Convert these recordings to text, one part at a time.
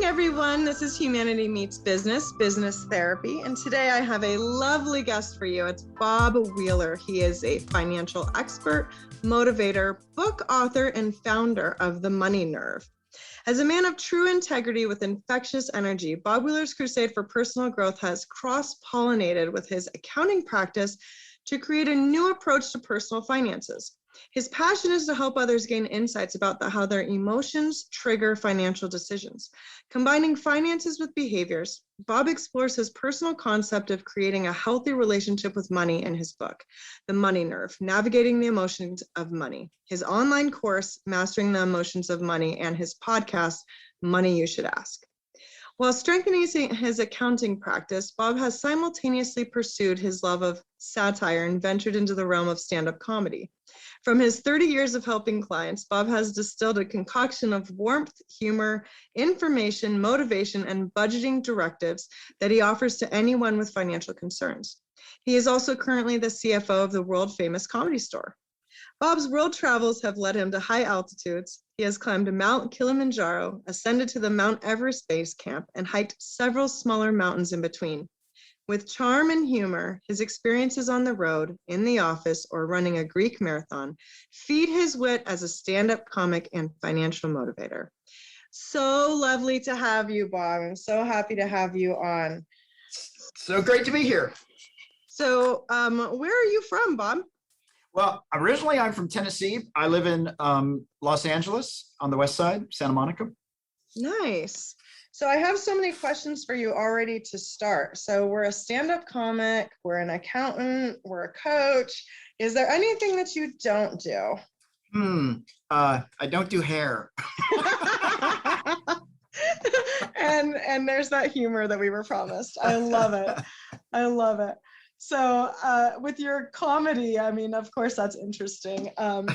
everyone. This is Humanity Meets Business, Business Therapy. And today I have a lovely guest for you. It's Bob Wheeler. He is a financial expert, motivator, book author, and founder of The Money Nerve. As a man of true integrity with infectious energy, Bob Wheeler's crusade for personal growth has cross-pollinated with his accounting practice to create a new approach to personal finances. His passion is to help others gain insights about how their emotions trigger financial decisions. Combining finances with behaviors, Bob explores his personal concept of creating a healthy relationship with money in his book, The Money Nerve, Navigating the Emotions of Money, his online course, Mastering the Emotions of Money, and his podcast, Money You Should Ask. While strengthening his accounting practice, Bob has simultaneously pursued his love of satire and ventured into the realm of stand-up comedy. From his 30 years of helping clients, Bob has distilled a concoction of warmth, humor, information, motivation, and budgeting directives that he offers to anyone with financial concerns. He is also currently the CFO of the world-famous Comedy Store. Bob's world travels have led him to high altitudes. He has climbed Mount Kilimanjaro, ascended to the Mount Everest base camp, and hiked several smaller mountains in between. With charm and humor, his experiences on the road, in the office, or running a Greek marathon feed his wit as a stand-up comic and financial motivator. So lovely to have you, Bob. I'm so happy to have you on. So great to be here. So where are you from, Bob? Well, originally I'm from Tennessee. I live in Los Angeles on the west side, Santa Monica. Nice. So I have so many questions for you already to start. So we're a stand-up comic, we're an accountant, we're a coach. Is there anything that you don't do? I don't do hair. and there's that humor that we were promised. I love it. I love it. So with your comedy, I mean, of course, that's interesting.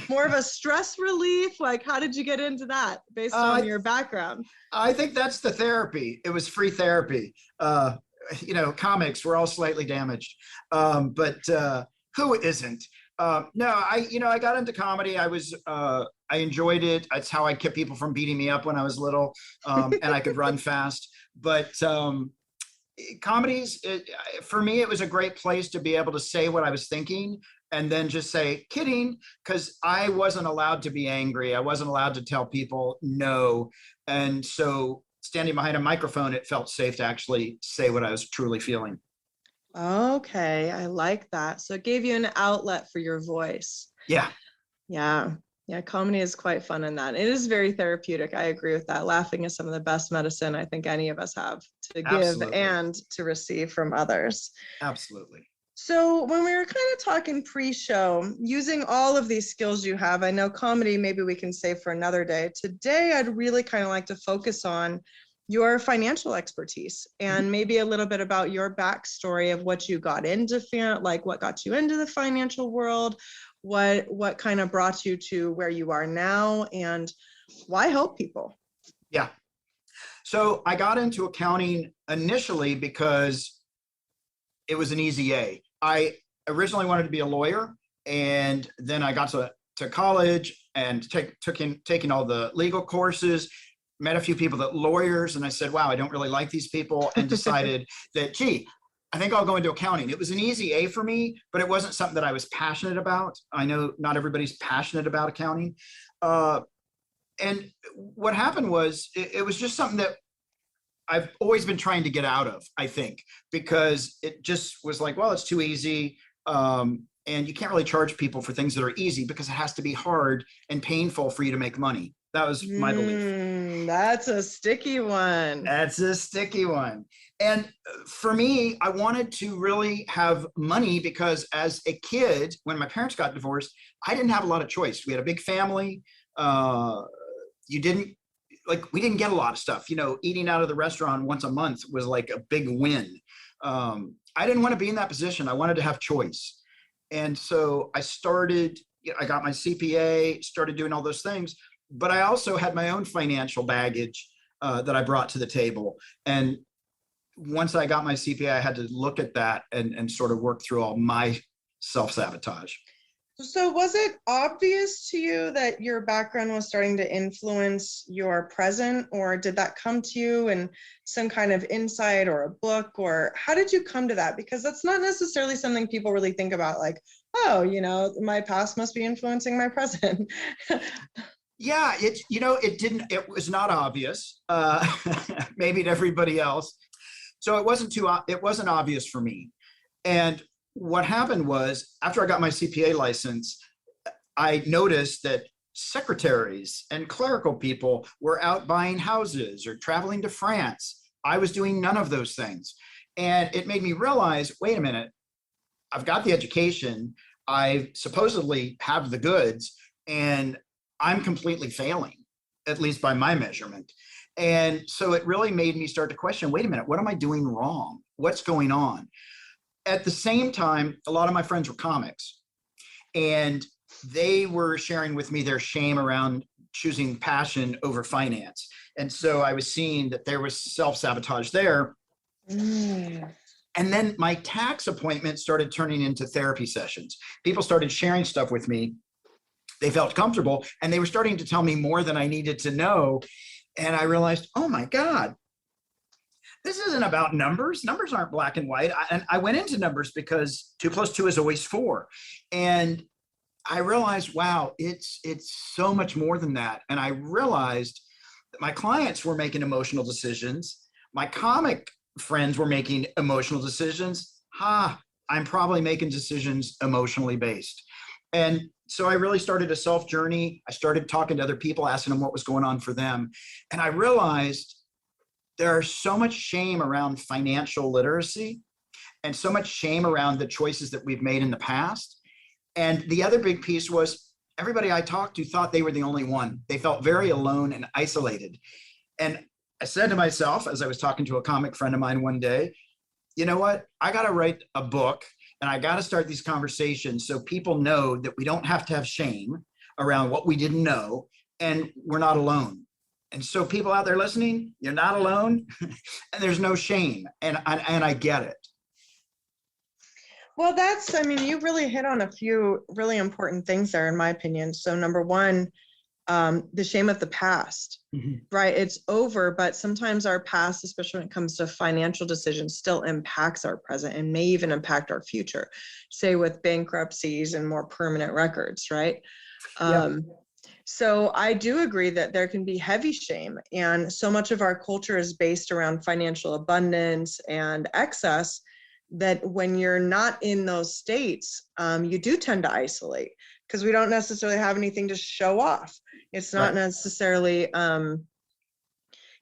More of a stress relief? Like, how did you get into that based on your background? I think that's the therapy. It was free therapy. Comics, we're all slightly damaged. But who isn't? I got into comedy. I enjoyed it. That's how I kept people from beating me up when I was little, and I could run fast. But comedies, for me, it was a great place to be able to say what I was thinking and then just say, kidding, because I wasn't allowed to be angry. I wasn't allowed to tell people no. And so standing behind a microphone, it felt safe to actually say what I was truly feeling. Okay, I like that. So it gave you an outlet for your voice. Yeah. Yeah, comedy is quite fun in that. It is very therapeutic. I agree with that. Laughing is some of the best medicine I think any of us have to give Absolutely. And to receive from others. Absolutely. So when we were kind of talking pre-show, using all of these skills you have, I know comedy, maybe we can save for another day. Today, I'd really kind of like to focus on your financial expertise and maybe a little bit about your backstory of what you got into, like what got you into the financial world, what kind of brought you to where you are now, and why help people? Yeah. So I got into accounting initially because it was an easy A. I originally wanted to be a lawyer, and then I got to college and taking all the legal courses, met a few people that lawyers, and I said, wow, I don't really like these people, and decided that, gee, I think I'll go into accounting. It was an easy A for me, but it wasn't something that I was passionate about. I know not everybody's passionate about accounting. And what happened was it was just something that I've always been trying to get out of, I think, because it just was like, well, it's too easy. And you can't really charge people for things that are easy because it has to be hard and painful for you to make money. That was my belief. That's a sticky one. That's a sticky one. And for me, I wanted to really have money because as a kid, when my parents got divorced, I didn't have a lot of choice. We had a big family. We didn't get a lot of stuff. Eating out of the restaurant once a month was like a big win. I didn't want to be in that position. I wanted to have choice. And so I got my CPA, started doing all those things. But I also had my own financial baggage that I brought to the table. And once I got my CPA, I had to look at that and sort of work through all my self-sabotage. So was it obvious to you that your background was starting to influence your present, or did that come to you in some kind of insight or a book, or how did you come to that? Because that's not necessarily something people really think about, like, oh, my past must be influencing my present. Yeah, it was not obvious, maybe to everybody else. So it wasn't obvious for me. And what happened was, after I got my CPA license, I noticed that secretaries and clerical people were out buying houses or traveling to France. I was doing none of those things. And it made me realize, wait a minute, I've got the education, I supposedly have the goods, and I'm completely failing, at least by my measurement. And so it really made me start to question, wait a minute, what am I doing wrong? What's going on? At the same time, a lot of my friends were comics, and they were sharing with me their shame around choosing passion over finance. And so I was seeing that there was self-sabotage there. And then my tax appointments started turning into therapy sessions. People started sharing stuff with me. They felt comfortable, and they were starting to tell me more than I needed to know. And I realized, oh my God, this isn't about numbers. Numbers aren't black and white. And I went into numbers because 2 + 2 is always 4. And I realized, wow, it's so much more than that. And I realized that my clients were making emotional decisions. My comic friends were making emotional decisions. I'm probably making decisions emotionally based. And so I really started a self journey. I started talking to other people, asking them what was going on for them. And I realized there's so much shame around financial literacy and so much shame around the choices that we've made in the past. And the other big piece was, everybody I talked to thought they were the only one. They felt very alone and isolated. And I said to myself, as I was talking to a comic friend of mine one day, you know what? I got to write a book, and I got to start these conversations so people know that we don't have to have shame around what we didn't know, and we're not alone. And so people out there listening, you're not alone, and there's no shame. And I get it. Well, you really hit on a few really important things there, in my opinion. So number one, the shame of the past, right? It's over, but sometimes our past, especially when it comes to financial decisions, still impacts our present and may even impact our future, say with bankruptcies and more permanent records, right? So I do agree that there can be heavy shame, and so much of our culture is based around financial abundance and excess that when you're not in those states, you do tend to isolate because we don't necessarily have anything to show off. It's not necessarily, along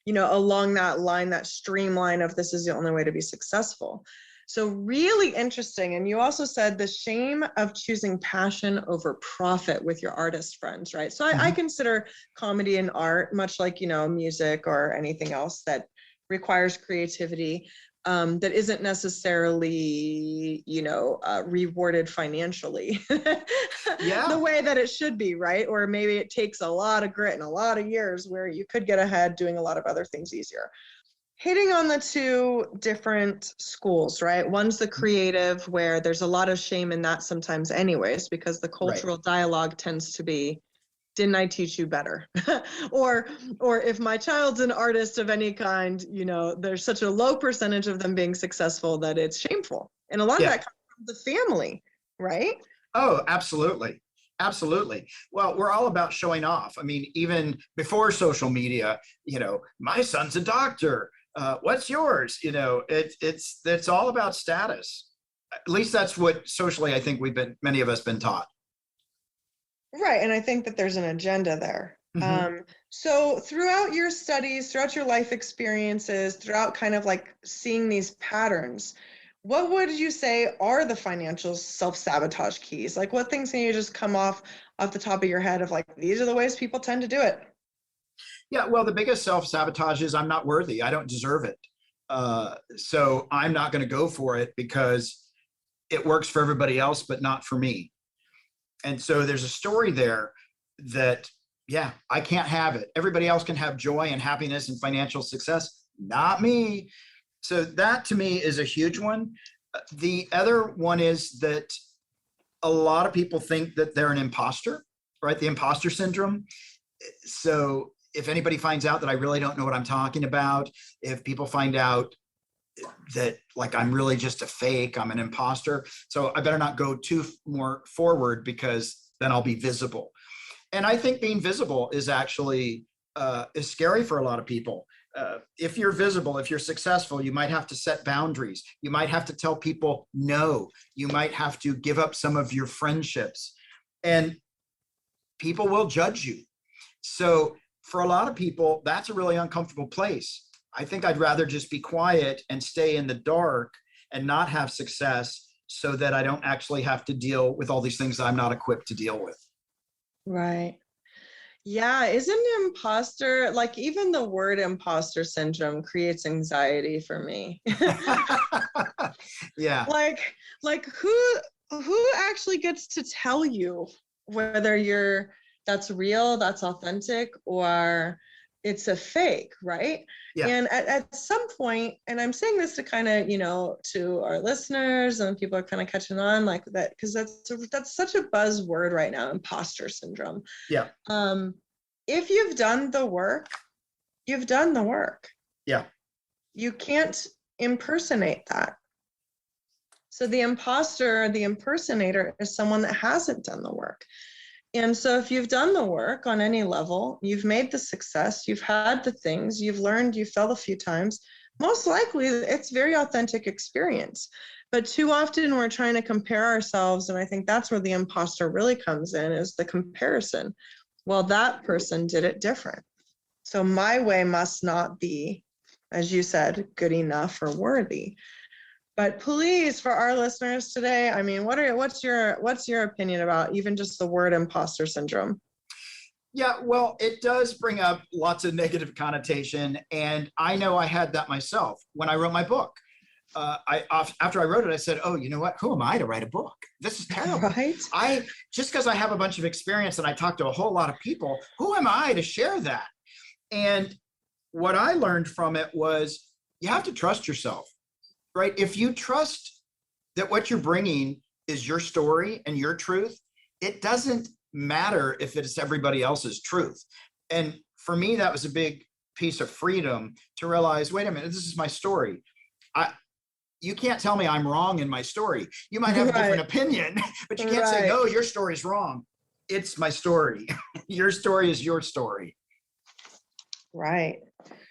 that line, that streamline of this is the only way to be successful. So really interesting. And you also said the shame of choosing passion over profit with your artist friends, right? So I consider comedy and art much like, music or anything else that requires creativity. That isn't necessarily, rewarded financially the way that it should be, right? Or maybe it takes a lot of grit and a lot of years where you could get ahead doing a lot of other things easier. Hitting on the two different schools, right? One's the creative, where there's a lot of shame in that sometimes anyways, because the cultural dialogue tends to be, didn't I teach you better? or if my child's an artist of any kind, there's such a low percentage of them being successful that it's shameful. And a lot of that comes from the family, right? Oh, absolutely. Absolutely. Well, we're all about showing off. I mean, even before social media, my son's a doctor. What's yours? It's all about status. At least that's what socially, I think many of us been taught. Right. And I think that there's an agenda there. So throughout your studies, throughout your life experiences, throughout kind of like seeing these patterns, what would you say are the financial self-sabotage keys? Like, what things can you just come off the top of your head of like, these are the ways people tend to do it? Yeah, well, the biggest self-sabotage is I'm not worthy. I don't deserve it. So I'm not going to go for it because it works for everybody else, but not for me. And so there's a story there that, I can't have it. Everybody else can have joy and happiness and financial success, not me. So that to me is a huge one. The other one is that a lot of people think that they're an imposter, right? The imposter syndrome. So if anybody finds out that I really don't know what I'm talking about, if people find out that like I'm really just a fake, I'm an imposter, so I better not go too more forward because then I'll be visible. And I think being visible is actually is scary for a lot of people. If you're visible, if you're successful, you might have to set boundaries. You might have to tell people no. You might have to give up some of your friendships, and people will judge you. So for a lot of people, that's a really uncomfortable place. I think I'd rather just be quiet and stay in the dark and not have success so that I don't actually have to deal with all these things that I'm not equipped to deal with. Right. Yeah, isn't imposter, like even the word imposter syndrome creates anxiety for me. Yeah. Like who actually gets to tell you whether that's real, that's authentic, or it's a fake, right? Yeah. And at some point, and I'm saying this to kind of, to our listeners, and people are kind of catching on like that, because that's such a buzzword right now, imposter syndrome. Yeah. If you've done the work, you've done the work. Yeah. You can't impersonate that. So the imposter, the impersonator, is someone that hasn't done the work. And so if you've done the work on any level, you've made the success, you've had the things, you've learned, you've fell a few times, most likely it's very authentic experience. But too often we're trying to compare ourselves. And I think that's where the imposter really comes in, is the comparison. Well, that person did it different. So my way must not be, as you said, good enough or worthy. But please, for our listeners today, I mean, what's your opinion about even just the word imposter syndrome? Yeah, well, it does bring up lots of negative connotation, and I know I had that myself when I wrote my book. After I wrote it, I said, "Oh, you know what? Who am I to write a book? This is terrible." Right? Just because I have a bunch of experience and I talk to a whole lot of people, who am I to share that? And what I learned from it was you have to trust yourself. Right? If you trust that what you're bringing is your story and your truth, it doesn't matter if it's everybody else's truth. And for me, that was a big piece of freedom to realize, wait a minute, this is my story. You can't tell me I'm wrong in my story. You might have a different opinion, but you can't say, no, your story's wrong. It's my story. Your story is your story. Right.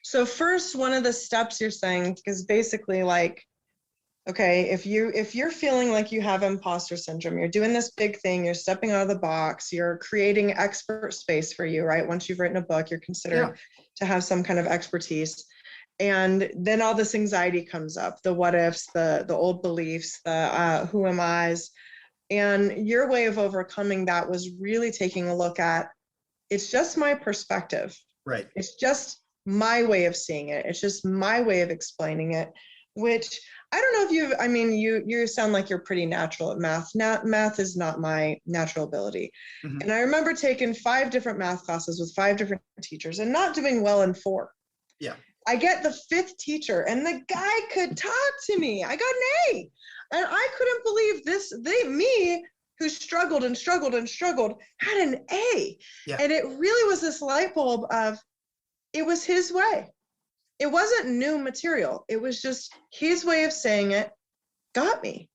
So first, one of the steps you're saying is basically like, okay, if you're feeling like you have imposter syndrome, you're doing this big thing, you're stepping out of the box, you're creating expert space for you, right? Once you've written a book, you're considered to have some kind of expertise. And then all this anxiety comes up, the what ifs, the old beliefs, the who am I's. And your way of overcoming that was really taking a look at, it's just my perspective. Right. It's just my way of seeing it. It's just my way of explaining it, which I don't know if you sound like you're pretty natural at math. Math is not my natural ability. Mm-hmm. And I remember taking 5 different math classes with 5 different teachers and not doing well in 4. Yeah. I get the 5th teacher and the guy could talk to me. I got an A. And I couldn't believe me who struggled and struggled and struggled had an A. Yeah. And it really was this light bulb of, it was his way. It wasn't new material. It was just his way of saying it got me.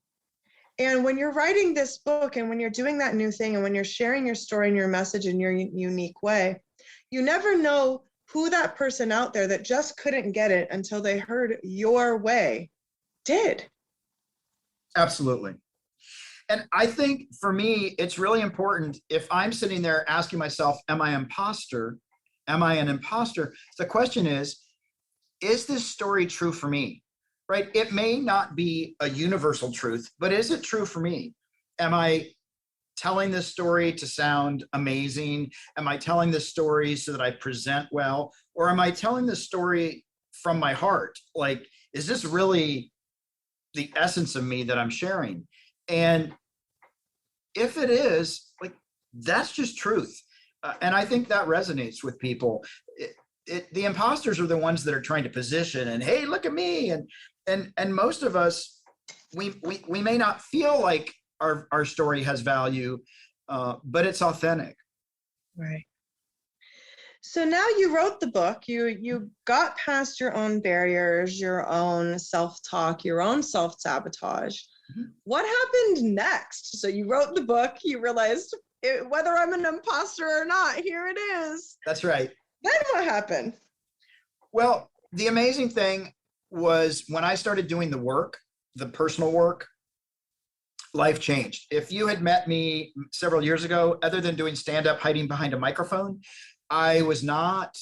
And when you're writing this book and when you're doing that new thing and when you're sharing your story and your message in your unique way, you never know who that person out there that just couldn't get it until they heard your way did. Absolutely. And I think for me, it's really important if I'm sitting there asking myself, am I an imposter? Am I an imposter? The question is this story true for me? Right? It may not be a universal truth, but is it true for me? Am I telling this story to sound amazing? Am I telling this story so that I present well? Or am I telling this story from my heart? Like, is this really the essence of me that I'm sharing? And if it is, like, that's just truth. And I think that resonates with people. The imposters are the ones that are trying to position and, hey, look at me. And most of us, we may not feel like our story has value, but it's authentic. Right. So now you wrote the book, you got past your own barriers, your own self-talk, your own self-sabotage. Mhm. What happened next? So you wrote the book, you realized whether I'm an imposter or not, here it is. That's right. Then what happened? Well, the amazing thing was when I started doing the work, the personal work, life changed. If you had met me several years ago, other than doing stand-up hiding behind a microphone, I was not,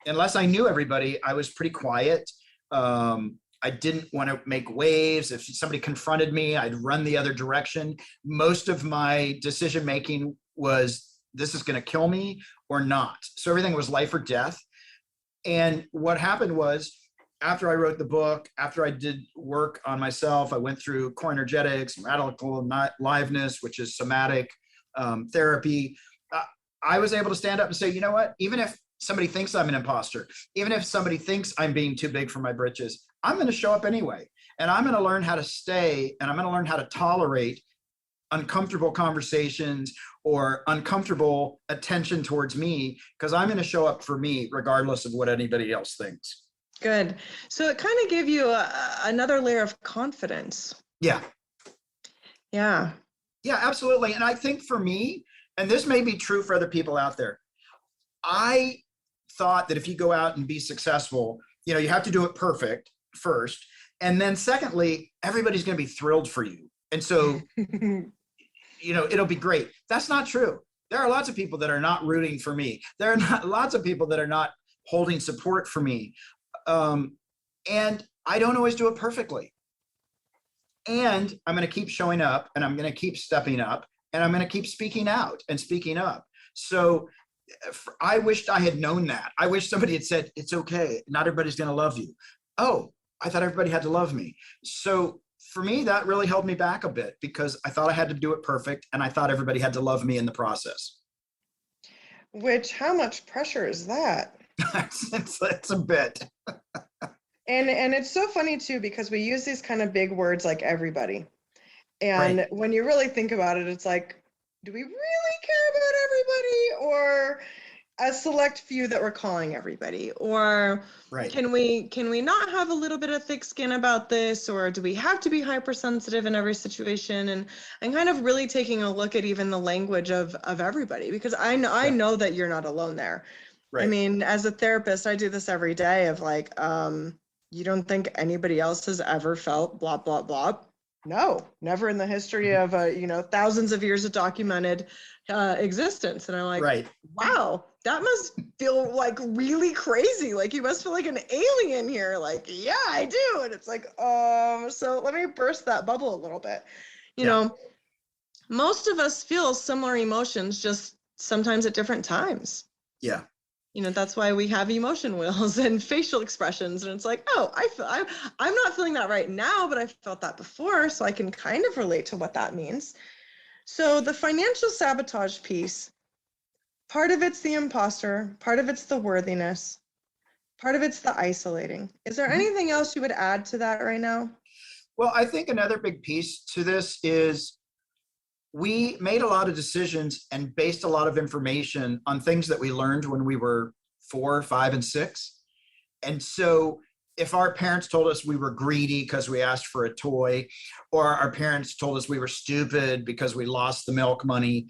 unless I knew everybody, I was pretty quiet. I didn't want to make waves. If somebody confronted me, I'd run the other direction. Most of my decision making was, this is going to kill me or not. So everything was life or death. And what happened was, after I wrote the book, after I did work on myself, I went through core energetics, radical aliveness, which is somatic therapy. I was able to stand up and say, you know what, even if somebody thinks I'm an imposter, even if somebody thinks I'm being too big for my britches, I'm going to show up anyway. And I'm going to learn how to stay, and I'm going to learn how to tolerate uncomfortable conversations or uncomfortable attention towards me, because I'm going to show up for me regardless of what anybody else thinks. Good. So it kind of gave you another layer of confidence. Yeah. Yeah. Yeah, absolutely. And I think for me, and this may be true for other people out there, I thought that if you go out and be successful, you know, you have to do it perfect first. And then secondly, everybody's going to be thrilled for you. And so, you know, it'll be great. That's not true. There are lots of people that are not rooting for me. There are not lots of people that are not holding support for me. And I don't always do it perfectly. And I'm going to keep showing up, and I'm going to keep stepping up, and I'm going to keep speaking out and speaking up. So I wished I had known that. I wish somebody had said, it's okay, not everybody's going to love you. Oh, I thought everybody had to love me. So for me, that really held me back a bit, because I thought I had to do it perfect, and I thought everybody had to love me in the process. Which, how much pressure is that? it's a bit. And it's so funny too, because we use these kind of big words like everybody. And Right. when you really think about it, it's like, do we really care about everybody, or a select few that we're calling everybody? Or Right. can we not have a little bit of thick skin about this, or do we have to be hypersensitive in every situation? And kind of really taking a look at even the language of everybody, because I know that you're not alone there. Right. I mean, as a therapist, I do this every day of like, you don't think anybody else has ever felt blah, blah, blah? No, never in the history of, thousands of years of documented existence. And I'm like, Right. wow, that must feel like really crazy. Like you must feel like an alien here. Like, yeah, I do. And it's like, so let me burst that bubble a little bit. You know, most of us feel similar emotions, just sometimes at different times. Yeah. You know, that's why we have emotion wheels and facial expressions. And it's like, oh, I'm not feeling that right now, but I felt that before. So I can kind of relate to what that means. So the financial sabotage piece, part of it's the imposter, part of it's the worthiness, part of it's the isolating. Is there anything else you would add to that right now? Well, I think another big piece to this is we made a lot of decisions and based a lot of information on things that we learned when we were 4, 5, and 6. And so if our parents told us we were greedy because we asked for a toy, or our parents told us we were stupid because we lost the milk money,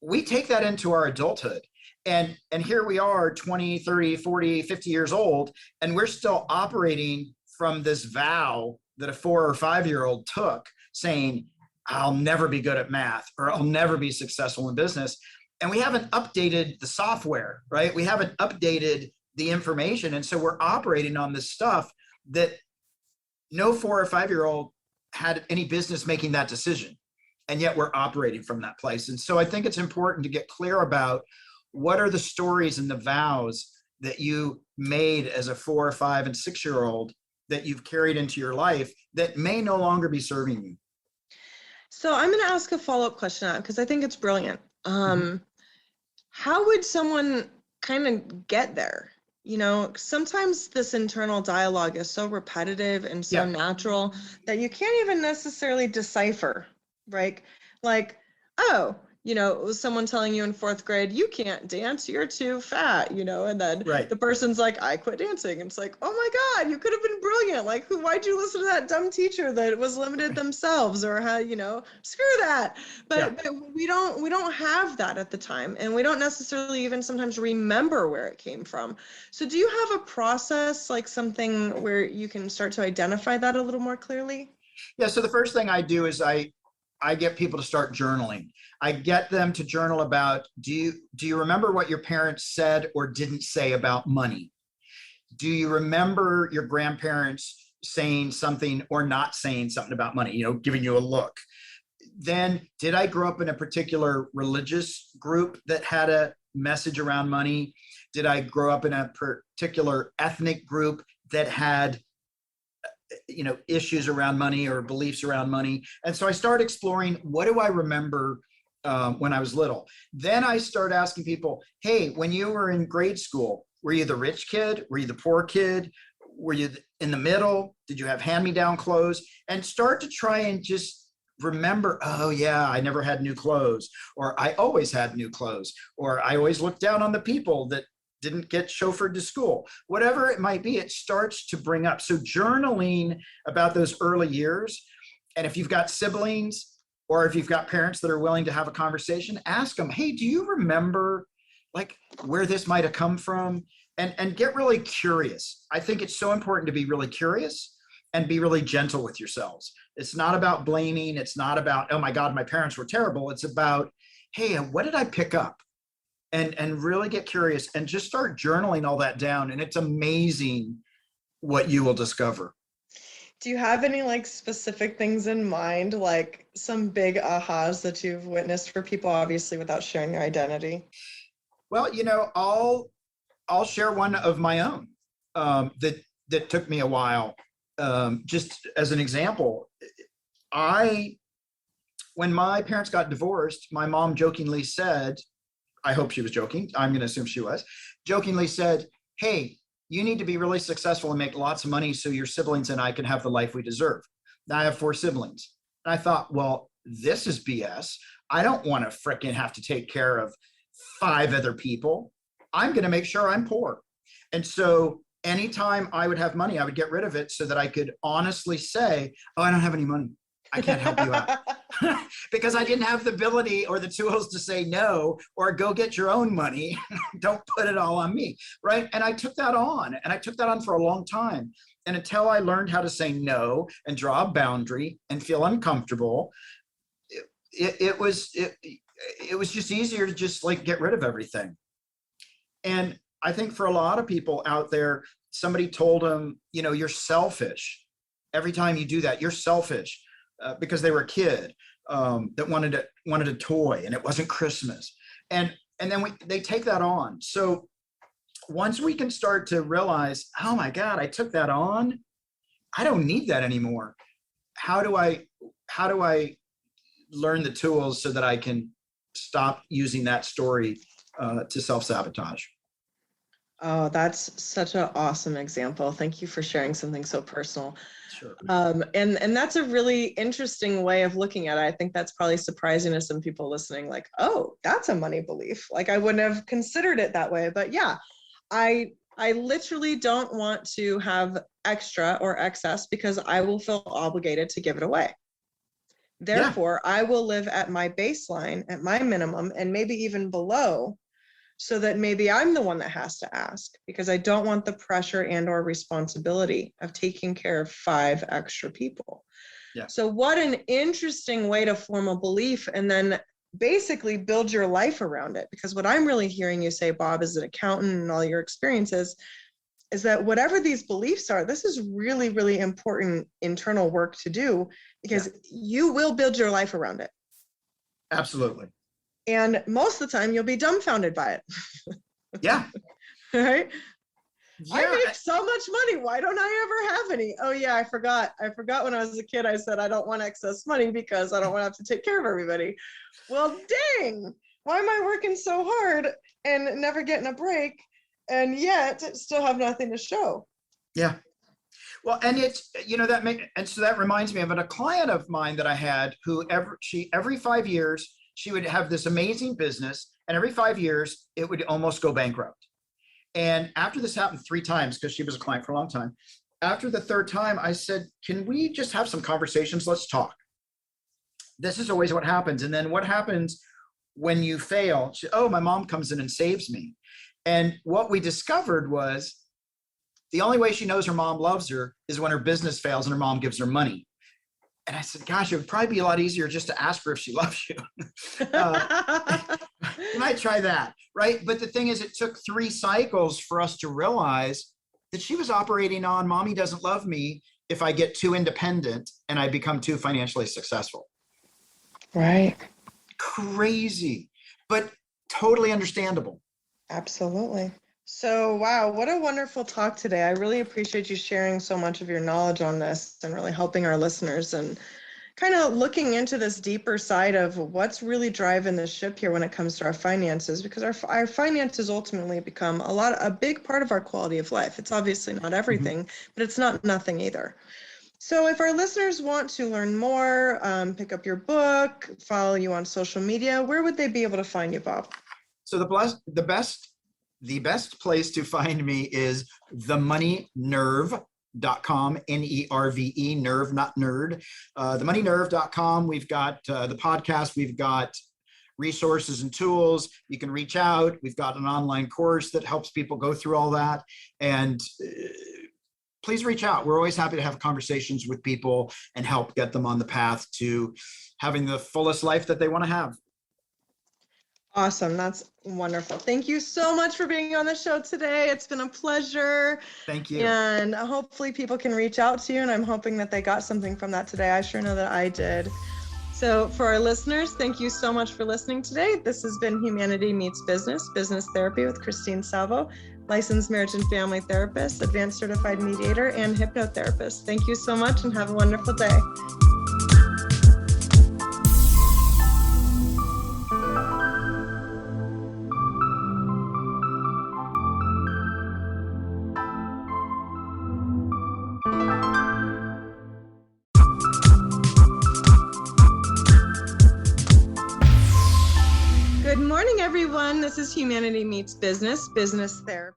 we take that into our adulthood. And here we are 20, 30, 40, 50 years old, and we're still operating from this vow that a 4 or 5-year-old took, saying, I'll never be good at math, or I'll never be successful in business. And we haven't updated the software, right? We haven't updated the information. And so we're operating on this stuff that no 4 or 5-year-old had any business making that decision. And yet we're operating from that place. And so I think it's important to get clear about what are the stories and the vows that you made as a 4, 5, and 6-year-old that you've carried into your life that may no longer be serving you. So I'm going to ask a follow-up question because I think it's brilliant. How would someone kind of get there? You know, sometimes this internal dialogue is so repetitive and so natural that you can't even necessarily decipher, right? Like, oh, it was someone telling you in fourth grade, you can't dance, you're too fat, and then Right. the person's like, I quit dancing. And it's like, oh my God, you could have been brilliant. Like, why'd you listen to that dumb teacher that was limited themselves or how, screw that. But we don't have that at the time. And we don't necessarily even sometimes remember where it came from. So do you have a process, like something where you can start to identify that a little more clearly? Yeah. So the first thing I do is I get people to start journaling. I get them to journal about, do you remember what your parents said or didn't say about money? Do you remember your grandparents saying something or not saying something about money, giving you a look? Then, did I grow up in a particular religious group that had a message around money? Did I grow up in a particular ethnic group that had issues around money or beliefs around money? And so I started exploring, what do I remember when I was little? Then I started asking people, hey, when you were in grade school, were you the rich kid? Were you the poor kid? Were you in the middle? Did you have hand-me-down clothes? And start to try and just remember, oh yeah, I never had new clothes, or I always had new clothes, or I always looked down on the people that didn't get chauffeured to school. Whatever it might be, it starts to bring up. So journaling about those early years, and if you've got siblings or if you've got parents that are willing to have a conversation, ask them, hey, do you remember like where this might have come from? And get really curious. I think it's so important to be really curious and be really gentle with yourselves. It's not about blaming. It's not about, oh my God, my parents were terrible. It's about, hey, what did I pick up? And really get curious and just start journaling all that down. And it's amazing what you will discover. Do you have any like specific things in mind, like some big ahas that you've witnessed for people, obviously without sharing your identity? Well, I'll share one of my own that took me a while. Just as an example, when my parents got divorced, my mom jokingly said, I hope she was joking, I'm going to assume she was, jokingly said, hey, you need to be really successful and make lots of money so your siblings and I can have the life we deserve. Now I have 4 siblings. And I thought, well, this is BS. I don't want to fricking have to take care of 5 other people. I'm going to make sure I'm poor. And so anytime I would have money, I would get rid of it so that I could honestly say, oh, I don't have any money. I can't help you out. Because I didn't have the ability or the tools to say no or go get your own money. Don't put it all on me. Right. And I took that on, and I took that on for a long time. And until I learned how to say no and draw a boundary and feel uncomfortable, it was just easier to just like get rid of everything. And I think for a lot of people out there, somebody told them, you're selfish. Every time you do that, you're selfish. Because they were a kid that wanted a toy and it wasn't Christmas, and then they take that on. So once we can start to realize, oh my God, I took that on, I don't need that anymore. How do I learn the tools so that I can stop using that story to self-sabotage? Oh, that's such an awesome example. Thank you for sharing something so personal. Sure. And that's a really interesting way of looking at it. I think that's probably surprising to some people listening, like, oh, that's a money belief. Like I wouldn't have considered it that way. But yeah, I literally don't want to have extra or excess because I will feel obligated to give it away. Therefore, I will live at my baseline, at my minimum, and maybe even below, so that maybe I'm the one that has to ask because I don't want the pressure and or responsibility of taking care of 5 extra people. Yeah. So what an interesting way to form a belief and then basically build your life around it. Because what I'm really hearing you say, Bob, as an accountant and all your experiences, is that whatever these beliefs are, this is really, really important internal work to do because you will build your life around it. Absolutely. And most of the time, you'll be dumbfounded by it. Yeah. Right? Yeah. I make so much money. Why don't I ever have any? Oh, yeah, I forgot. When I was a kid, I said, I don't want excess money because I don't want to have to take care of everybody. Well, dang. Why am I working so hard and never getting a break and yet still have nothing to show? Yeah. Well, and it's, and so that reminds me of a client of mine that I had who every 5 years, she would have this amazing business, and every 5 years it would almost go bankrupt. And after this happened 3 times, because she was a client for a long time, after the third time, I said, can we just have some conversations? Let's talk. This is always what happens. And then what happens when you fail? Oh, my mom comes in and saves me. And what we discovered was the only way she knows her mom loves her is when her business fails and her mom gives her money. And I said, gosh, it would probably be a lot easier just to ask her if she loves you. You might try that, right? But the thing is, it took 3 cycles for us to realize that she was operating on mommy doesn't love me if I get too independent and I become too financially successful. Right. Crazy, but totally understandable. Absolutely. So, wow, what a wonderful talk today. I really appreciate you sharing so much of your knowledge on this and really helping our listeners and kind of looking into this deeper side of what's really driving the ship here when it comes to our finances, because our finances ultimately become a big part of our quality of life. It's obviously not everything, but it's not nothing either. So if our listeners want to learn more, pick up your book, follow you on social media, where would they be able to find you, Bob? So the best place to find me is themoneynerve.com, Nerve, nerve, not nerd. Themoneynerve.com. We've got the podcast. We've got resources and tools. You can reach out. We've got an online course that helps people go through all that. And please reach out. We're always happy to have conversations with people and help get them on the path to having the fullest life that they want to have. Awesome. That's wonderful. Thank you so much for being on the show today. It's been a pleasure. Thank you. And hopefully people can reach out to you, and I'm hoping that they got something from that today. I sure know that I did. So for our listeners, thank you so much for listening today. This has been Humanity Meets Business, Business Therapy with Christine Salvo, licensed marriage and family therapist, advanced certified mediator, and hypnotherapist. Thank you so much and have a wonderful day. Good morning, everyone. This is Humanity Meets Business, Business Therapy.